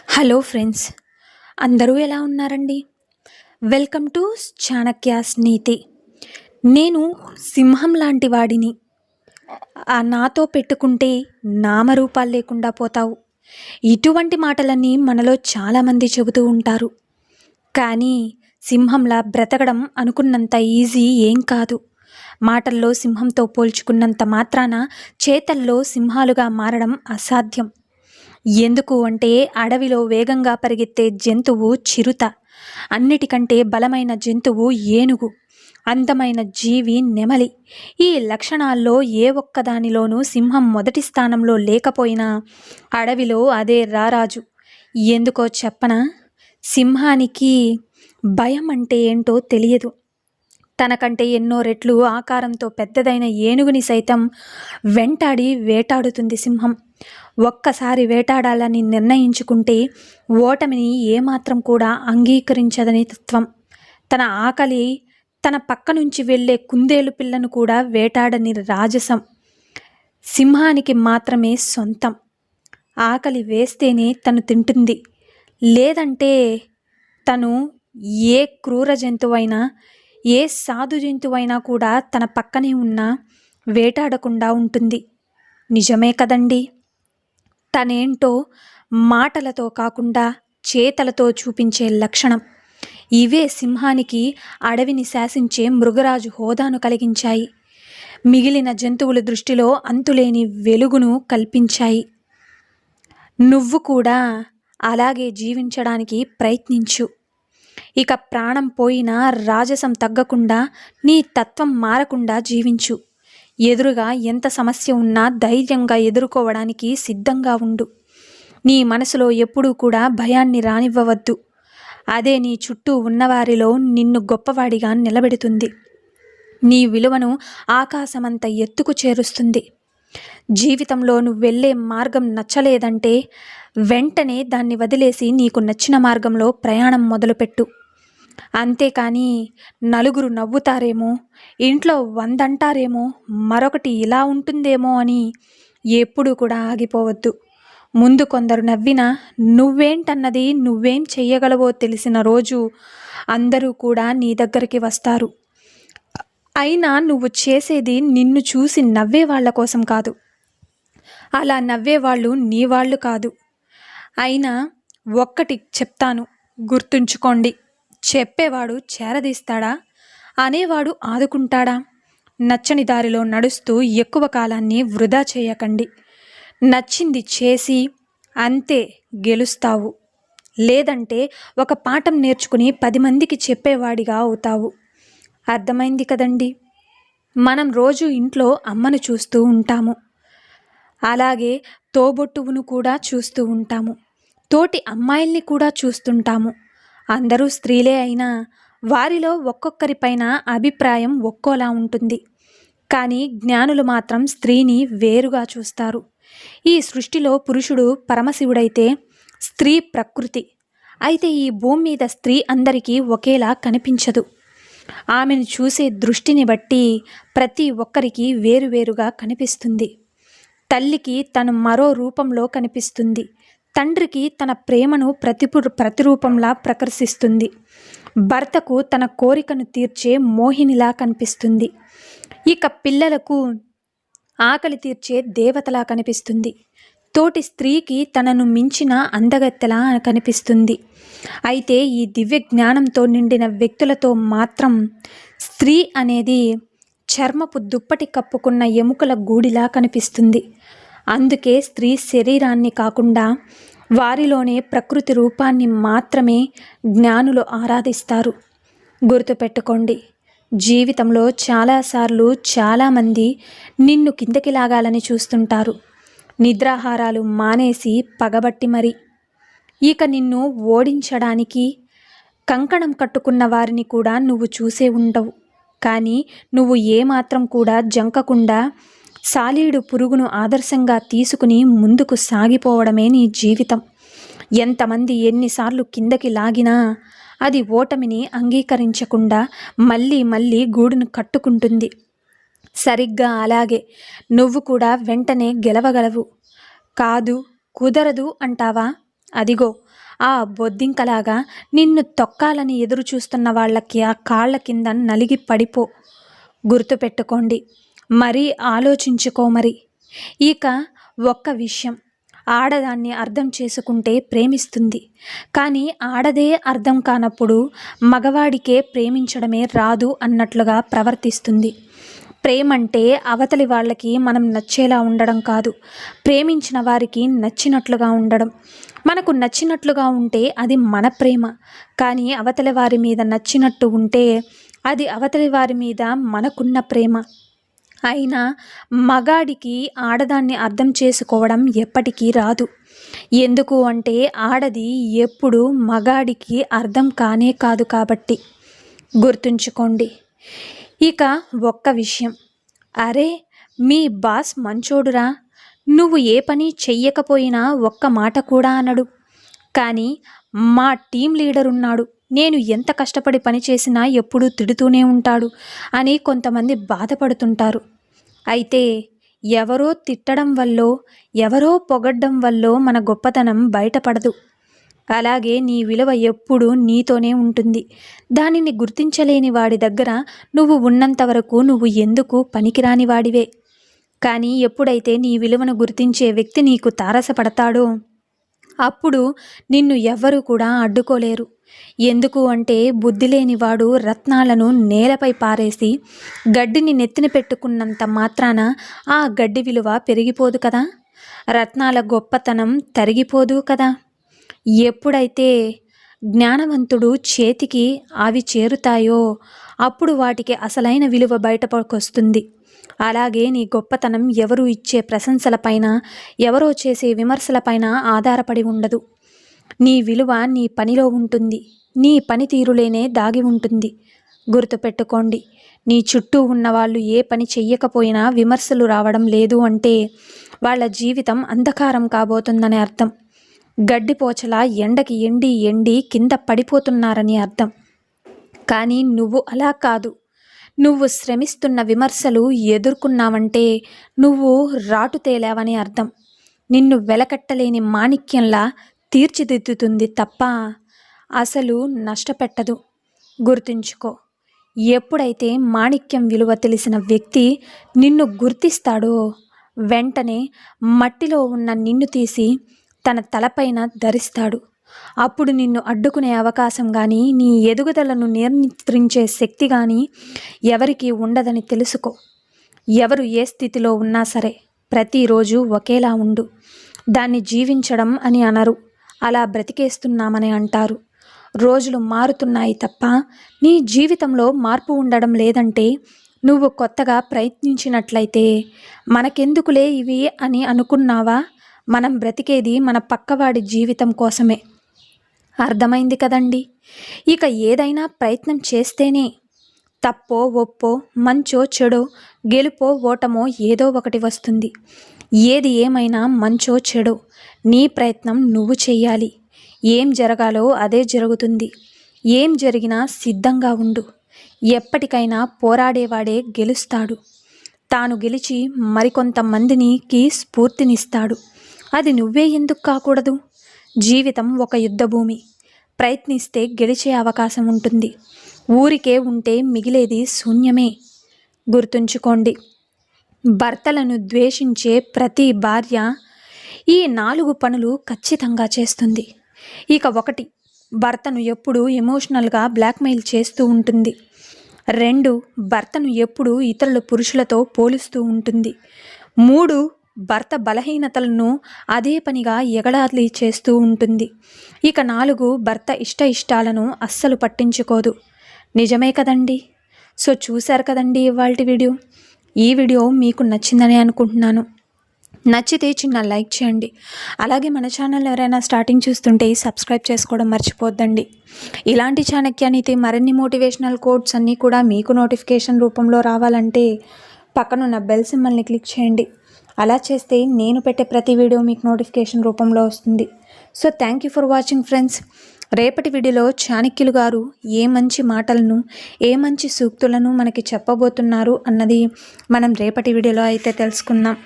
Hello friends, అందరూ ఎలా ఉన్నారండి? వెల్కమ్ టు చాణక్యాస్ నీతి. నేను సింహం లాంటి వాడిని. నాతో పెట్టుకుంటే నామరూపాలు లేకుండా పోతావు. ఇటువంటి మాటలన్నీ మనలో చాలామంది చెబుతూ ఉంటారు. కానీ సింహంలా బ్రతకడం అనుకున్నంత ఈజీ ఏం కాదు. మాటల్లో సింహంతో పోల్చుకున్నంత మాత్రాన చేతల్లో సింహాలుగా మారడం అసాధ్యం. ఎందుకు అంటే అడవిలో వేగంగా పరిగెత్తే జంతువు చిరుత, అన్నిటికంటే బలమైన జంతువు ఏనుగు, అందమైన జీవి నెమలి. ఈ లక్షణాల్లో ఏ ఒక్కదానిలోనూ సింహం మొదటి స్థానంలో లేకపోయినా అడవిలో అదే రారాజు. ఎందుకో చెప్పనా? సింహానికి భయం అంటే ఏంటో తెలియదు. తనకంటే ఎన్నో రెట్లు ఆకారంతో పెద్దదైన ఏనుగుని సైతం వెంటాడి వేటాడుతుంది సింహం. ఒక్కసారి వేటాడాలని నిర్ణయించుకుంటే ఓటమిని ఏమాత్రం కూడా అంగీకరించదని తత్వం. తన ఆకలి తన పక్క నుంచి వెళ్ళే కుందేలు పిల్లను కూడా వేటాడని రాజసం సింహానికి మాత్రమే సొంతం. ఆకలి వేస్తేనే తను తింటుంది, లేదంటే తను ఏ క్రూర జంతువైనా ఏ సాధు జంతువైనా కూడా తన పక్కనే ఉన్నా వేటాడకుండా ఉంటుంది. నిజమే కదండి? తనేంటో మాటలతో కాకుండా చేతలతో చూపించే లక్షణం. ఇవే సింహానికి అడవిని శాసించే మృగరాజు హోదాను కలిగించాయి. మిగిలిన జంతువుల దృష్టిలో అంతులేని వెలుగును కల్పించాయి. నువ్వు కూడా అలాగే జీవించడానికి ప్రయత్నించు. ఇక ప్రాణం పోయినా రాజసం తగ్గకుండా, నీ తత్వం మారకుండా జీవించు. ఎదురుగా ఎంత సమస్య ఉన్నా ధైర్యంగా ఎదుర్కోవడానికి సిద్ధంగా ఉండు. నీ మనసులో ఎప్పుడూ కూడా భయాన్ని రానివ్వవద్దు. అదే నీ చుట్టూ ఉన్నవారిలో నిన్ను గొప్పవాడిగా నిలబెడుతుంది. నీ విలువను ఆకాశమంత ఎత్తుకు చేరుస్తుంది. జీవితంలో నువ్వు వెళ్ళే మార్గం నచ్చలేదంటే వెంటనే దాన్ని వదిలేసి నీకు నచ్చిన మార్గంలో ప్రయాణం మొదలుపెట్టు. అంతేకాని నలుగురు నవ్వుతారేమో, ఇంట్లో 100 అంటారేమో, మరొకటి ఇలా ఉంటుందేమో అని ఎప్పుడూ కూడా ఆగిపోవద్దు. ముందు కొందరు నవ్వినా నువ్వేంటన్నది, నువ్వేం చెయ్యగలవో తెలిసిన రోజు అందరూ కూడా నీ దగ్గరికి వస్తారు. అయినా నువ్వు చేసేది నిన్ను చూసి నవ్వే వాళ్ళ కోసం కాదు. అలా నవ్వేవాళ్ళు నీ వాళ్ళు కాదు. అయినా ఒక్కటి చెప్తాను, గుర్తుంచుకోండి. చెప్పేవాడు చేరదీస్తాడా? అనేవాడు ఆదుకుంటాడా? నచ్చని దారిలో నడుస్తూ ఎక్కువ కాలాన్ని వృధా చేయకండి. నచ్చింది చేసి అంతే గెలుస్తావు. లేదంటే ఒక పాఠం నేర్చుకుని 10 మందికి చెప్పేవాడిగా అవుతావు. అర్థమైంది కదండి? మనం రోజు ఇంట్లో అమ్మను చూస్తూ ఉంటాము, అలాగే తోబొట్టువును కూడా చూస్తూ ఉంటాము, తోటి అమ్మాయిల్ని కూడా చూస్తుంటాము. అందరూ స్త్రీలే అయినా వారిలో ఒక్కొక్కరిపైన అభిప్రాయం ఒక్కోలా ఉంటుంది. కానీ జ్ఞానులు మాత్రం స్త్రీని వేరుగా చూస్తారు. ఈ సృష్టిలో పురుషుడు పరమశివుడైతే స్త్రీ ప్రకృతి. అయితే ఈ భూమి మీద స్త్రీ అందరికీ ఒకేలా కనిపించదు. ఆమెను చూసే దృష్టిని బట్టి ప్రతి ఒక్కరికి వేరువేరుగా కనిపిస్తుంది. తల్లికి తను మరో రూపంలో కనిపిస్తుంది. తండ్రికి తన ప్రేమను ప్రతిరూపంలా ప్రదర్శిస్తుంది. భర్తకు తన కోరికను తీర్చే మోహినిలా కనిపిస్తుంది. ఇక పిల్లలకు ఆకలి తీర్చే దేవతలా కనిపిస్తుంది. తోటి స్త్రీకి తనను మించిన అందగత్తెలా కనిపిస్తుంది. అయితే ఈ దివ్య జ్ఞానంతో నిండిన వ్యక్తులతో మాత్రం స్త్రీ అనేది చర్మపు దుప్పటి కప్పుకున్న ఎముకల గూడిలా కనిపిస్తుంది. అందుకే స్త్రీ శరీరాన్ని కాకుండా వారిలోనే ప్రకృతి రూపాన్ని మాత్రమే జ్ఞానులు ఆరాధిస్తారు. గుర్తుపెట్టుకోండి, జీవితంలో చాలాసార్లు చాలామంది నిన్ను కిందకి లాగాలని చూస్తుంటారు. నిద్రాహారాలు మానేసి పగబట్టి మరి. ఇక నిన్ను ఓడించడానికి కంకణం కట్టుకున్న వారిని కూడా నువ్వు చూసే ఉండవు. కానీ నువ్వు ఏమాత్రం కూడా జంకకుండా సాలీడు పురుగును ఆదర్శంగా తీసుకుని ముందుకు సాగిపోవడమే నీ జీవితం. ఎంతమంది ఎన్నిసార్లు కిందకి లాగినా అది ఓటమిని అంగీకరించకుండా మళ్ళీ మళ్ళీ గూడును కట్టుకుంటుంది. సరిగ్గా అలాగే నువ్వు కూడా వెంటనే గెలవగలవు. కాదు, కుదరదు అంటావా? అదిగో ఆ బొద్దింకలాగా నిన్ను తొక్కాలని ఎదురు చూస్తున్న వాళ్ళకి ఆ కాళ్ళ కింద నలిగి పడిపో. గుర్తుపెట్టుకోండి. మరీ ఆలోచించుకో మరి. ఇక ఒక్క విషయం, ఆడదాన్ని అర్థం చేసుకుంటే ప్రేమిస్తుంది. కానీ ఆడదే అర్థం కానప్పుడు మగవాడికే ప్రేమించడమే రాదు అన్నట్లుగా ప్రవర్తిస్తుంది. ప్రేమంటే అవతలి వాళ్ళకి మనం నచ్చేలా ఉండడం కాదు, ప్రేమించిన వారికి నచ్చినట్లుగా ఉండడం. మనకు నచ్చినట్లుగా ఉంటే అది మన ప్రేమ, కానీ అవతలి వారి మీద నచ్చినట్టు ఉంటే అది అవతలి వారి మీద మనకున్న ప్రేమ. అయినా మగాడికి ఆడదాన్ని అర్థం చేసుకోవడం ఎప్పటికీ రాదు. ఎందుకు అంటే ఆడది ఎప్పుడు మగాడికి అర్థం కానే కాదు కాబట్టి. గుర్తుంచుకోండి. ఇక ఒక్క విషయం, అరే మీ బాస్ మంచోడురా, నువ్వు ఏ పని చెయ్యకపోయినా ఒక్క మాట కూడా అనడు. కానీ మా టీం లీడర్ ఉన్నాడు, నేను ఎంత కష్టపడి పని చేసినా ఎప్పుడూ తిడుతూనే ఉంటాడు అని కొంతమంది బాధపడుతుంటారు. అయితే ఎవరో తిట్టడం వల్లో ఎవరో పొగడ్డం వల్లో మన గొప్పతనం బయటపడదు. అలాగే నీ విలువ ఎప్పుడూ నీతోనే ఉంటుంది. దానిని గుర్తించలేని వాడి దగ్గర నువ్వు ఉన్నంత వరకు నువ్వు ఎందుకు పనికిరాని వాడివే. కానీ ఎప్పుడైతే నీ విలువను గుర్తించే వ్యక్తి నీకు తారసపడతాడో అప్పుడు నిన్ను ఎవ్వరూ కూడా అడ్డుకోలేరు. ఎందుకు అంటే బుద్ధి లేనివాడు రత్నాలను నేలపై పారేసి గడ్డిని నెత్తిన పెట్టుకున్నంత మాత్రాన ఆ గడ్డి విలువ పెరిగిపోదు కదా, రత్నాల గొప్పతనం తరిగిపోదు కదా. ఎప్పుడైతే జ్ఞానవంతుడు చేతికి అవి చేరుతాయో అప్పుడు వాటికి అసలైన విలువ బయటపడుకొస్తుంది. అలాగే నీ గొప్పతనం ఎవరు ఇచ్చే ప్రశంసలపైన, ఎవరో చేసే విమర్శలపైన ఆధారపడి ఉండదు. నీ విలువ నీ పనిలో ఉంటుంది, నీ పనితీరులేనే దాగి ఉంటుంది. గుర్తుపెట్టుకోండి. నీ చుట్టూ ఉన్నవాళ్ళు ఏ పని చెయ్యకపోయినా విమర్శలు రావడం లేదు అంటే వాళ్ళ జీవితం అంధకారం కాబోతుందని అర్థం. గడ్డిపోచలా ఎండకి ఎండి ఎండి కింద పడిపోతున్నారని అర్థం. కానీ నువ్వు అలా కాదు. నువ్వు శ్రమిస్తున్న విమర్శలు ఎదుర్కొన్నావంటే నువ్వు రాటు తేలావని అర్థం. నిన్ను వెలకట్టలేని మాణిక్యంలా తీర్చిదిద్దుతుంది తప్ప అసలు నష్టపెట్టదు. గుర్తుంచుకో. ఎప్పుడైతే మాణిక్యం విలువ తెలిసిన వ్యక్తి నిన్ను గుర్తిస్తాడో వెంటనే మట్టిలో ఉన్న నిన్ను తీసి తన తలపైన ధరిస్తాడు. అప్పుడు నిన్ను అడ్డుకునే అవకాశం కానీ, నీ ఎదుగుదలను నియంత్రించే శక్తి కానీ ఎవరికీ ఉండదని తెలుసుకో. ఎవరు ఏ స్థితిలో ఉన్నా సరే ప్రతిరోజు ఒకేలా ఉండు. దాన్ని జీవించడం అని అనరు, అలా బ్రతికేస్తున్నామని అంటారు. రోజులు మారుతున్నాయి తప్ప నీ జీవితంలో మార్పు ఉండడం లేదంటే నువ్వు కొత్తగా ప్రయత్నించినట్లయితే మనకెందుకులే ఇవి అని అనుకున్నావా? మనం బ్రతికేది మన పక్కవాడి జీవితం కోసమే. అర్థమైంది కదండి. ఇక ఏదైనా ప్రయత్నం చేస్తేనే తప్పో ఒప్పో, మంచో చెడో, గెలుపో ఓటమో ఏదో ఒకటి వస్తుంది. ఏది ఏమైనా మంచో చెడో నీ ప్రయత్నం నువ్వు చెయ్యాలి. ఏం జరగాలో అదే జరుగుతుంది. ఏం జరిగినా సిద్ధంగా ఉండు. ఎప్పటికైనా పోరాడేవాడే గెలుస్తాడు. తాను గెలిచి మరికొంతమందికి స్ఫూర్తినిస్తాడు. అది నువ్వే ఎందుకు కాకూడదు? జీవితం ఒక యుద్ధభూమి. ప్రయత్నిస్తే గెలిచే అవకాశం ఉంటుంది. ఊరికే ఉంటే మిగిలేది శూన్యమే. గుర్తుంచుకోండి. భర్తలను ద్వేషించే ప్రతి భార్య ఈ 4 పనులు ఖచ్చితంగా చేస్తుంది. ఇక 1, భర్తను ఎప్పుడూ ఎమోషనల్గా బ్లాక్మెయిల్ చేస్తూ ఉంటుంది. 2, భర్తను ఎప్పుడూ ఇతరుల పురుషులతో పోలుస్తూ ఉంటుంది. 3, భర్త బలహీనతలను అదే పనిగా ఎగడాలి చేస్తూ ఉంటుంది. ఇక 4, భర్త ఇష్టాలను అస్సలు పట్టించుకోదు. నిజమే కదండి. సో చూశారు కదండి ఇవాల్టి వీడియో. ఈ వీడియో మీకు నచ్చిందని అనుకుంటున్నాను. నచ్చితే చిన్న లైక్ చేయండి. అలాగే మన ఛానల్ ఎవరైనా స్టార్టింగ్ చూస్తుంటే సబ్స్క్రైబ్ చేసుకోవడం మర్చిపోద్దండి. ఇలాంటి చాణక్యనీతి మరిన్ని మోటివేషనల్ కోట్స్ అన్నీ కూడా మీకు నోటిఫికేషన్ రూపంలో రావాలంటే పక్కనున్న బెల్ సింబల్ని క్లిక్ చేయండి. అలా చేస్తే నేను పెట్టే ప్రతి వీడియో మీకు నోటిఫికేషన్ రూపంలో వస్తుంది. So thank you for watching friends. రేపటి వీడియోలో చాణక్యులు గారు ఏ మంచి మాటలను, ఏ మంచి సూక్తులను మనకి చెప్పబోతున్నారు అన్నది మనం రేపటి వీడియోలో అయితే తెలుసుకుందాం.